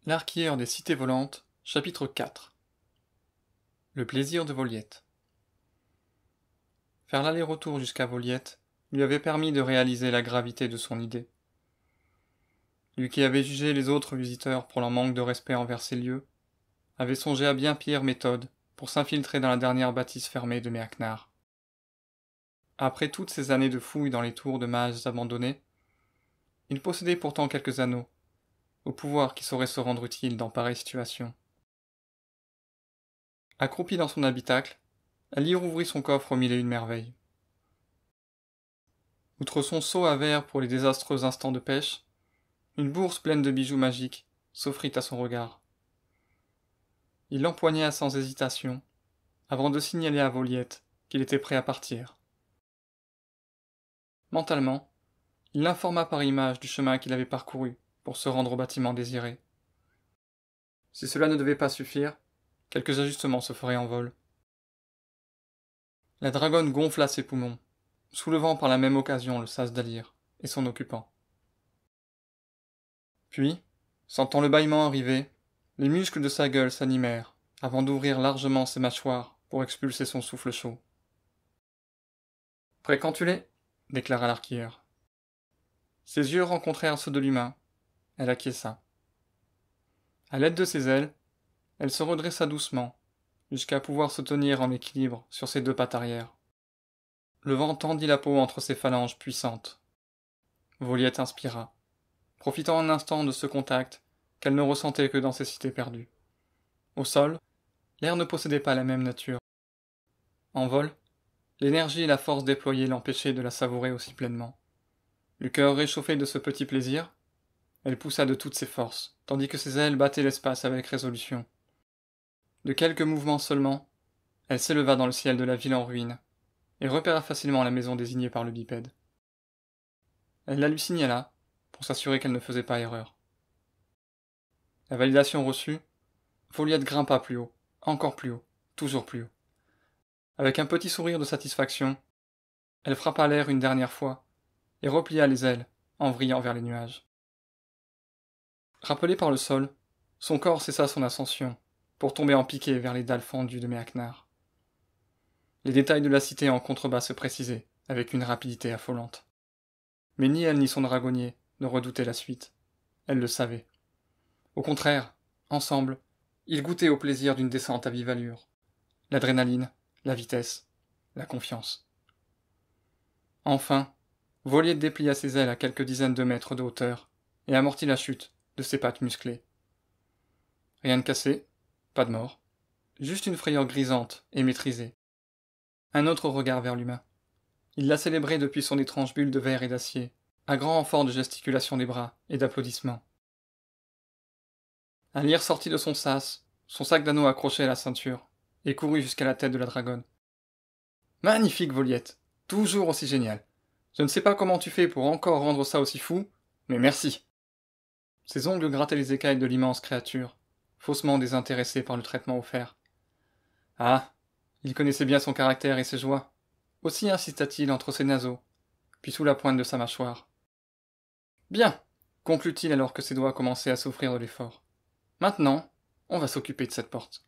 L'archière des cités volantes, chapitre 4. Le plaisir de Voliette. Faire l'aller-retour jusqu'à Voliette lui avait permis de réaliser la gravité de son idée. Lui qui avait jugé les autres visiteurs pour leur manque de respect envers ces lieux, avait songé à bien pire méthode pour s'infiltrer dans la dernière bâtisse fermée de Méacnar. Après toutes ces années de fouilles dans les tours de mages abandonnées, il possédait pourtant quelques anneaux, au pouvoir qui saurait se rendre utile dans pareille situation. Accroupie dans son habitacle, elle y rouvrit son coffre aux mille et une merveilles. Outre son seau à verre pour les désastreux instants de pêche, une bourse pleine de bijoux magiques s'offrit à son regard. Il l'empoigna sans hésitation, avant de signaler à Voliette qu'il était prêt à partir. Mentalement, il l'informa par image du chemin qu'il avait parcouru pour se rendre au bâtiment désiré. Si cela ne devait pas suffire, quelques ajustements se feraient en vol. La dragonne gonfla ses poumons, soulevant par la même occasion le sas d'Alyr et son occupant. Puis, sentant le bâillement arriver, les muscles de sa gueule s'animèrent, avant d'ouvrir largement ses mâchoires pour expulser son souffle chaud. « Prêt quand tu l'es » déclara l'archière. Ses yeux rencontrèrent ceux de l'humain. Elle acquiesça. À l'aide de ses ailes, elle se redressa doucement, jusqu'à pouvoir se tenir en équilibre sur ses deux pattes arrière. Le vent tendit la peau entre ses phalanges puissantes. Voliette inspira, profitant un instant de ce contact qu'elle ne ressentait que dans ses cités perdues. Au sol, l'air ne possédait pas la même nature. En vol, l'énergie et la force déployées l'empêchaient de la savourer aussi pleinement. Le cœur réchauffé de ce petit plaisir, elle poussa de toutes ses forces, tandis que ses ailes battaient l'espace avec résolution. De quelques mouvements seulement, elle s'éleva dans le ciel de la ville en ruine, et repéra facilement la maison désignée par le bipède. Elle la lui signala, pour s'assurer qu'elle ne faisait pas erreur. La validation reçue, Voliette grimpa plus haut, encore plus haut, toujours plus haut. Avec un petit sourire de satisfaction, elle frappa l'air une dernière fois, et replia les ailes, en vrillant vers les nuages. Rappelé par le sol, son corps cessa son ascension, pour tomber en piqué vers les dalles fendues de Méacnar. Les détails de la cité en contrebas se précisaient, avec une rapidité affolante. Mais ni elle ni son dragonnier ne redoutaient la suite. Elle le savait. Au contraire, ensemble, ils goûtaient au plaisir d'une descente à vive allure. L'adrénaline, la vitesse, la confiance. Enfin, Voliette déplia ses ailes à quelques dizaines de mètres de hauteur et amortit la chute de ses pattes musclées. Rien de cassé, pas de mort, juste une frayeur grisante et maîtrisée. Un autre regard vers l'humain. Il la célébrait depuis son étrange bulle de verre et d'acier, à grand renfort de gesticulation des bras et d'applaudissements. Alyr sortit de son sas, son sac d'anneaux accroché à la ceinture, et courut jusqu'à la tête de la dragonne. « Magnifique, Voliette, toujours aussi génial. Je ne sais pas comment tu fais pour encore rendre ça aussi fou, mais merci. » Ses ongles grattaient les écailles de l'immense créature, faussement désintéressée par le traitement offert. Ah, il connaissait bien son caractère et ses joies. Aussi insista-t-il entre ses naseaux, puis sous la pointe de sa mâchoire. « Bien, conclut-il alors que ses doigts commençaient à souffrir de l'effort. Maintenant, on va s'occuper de cette porte. »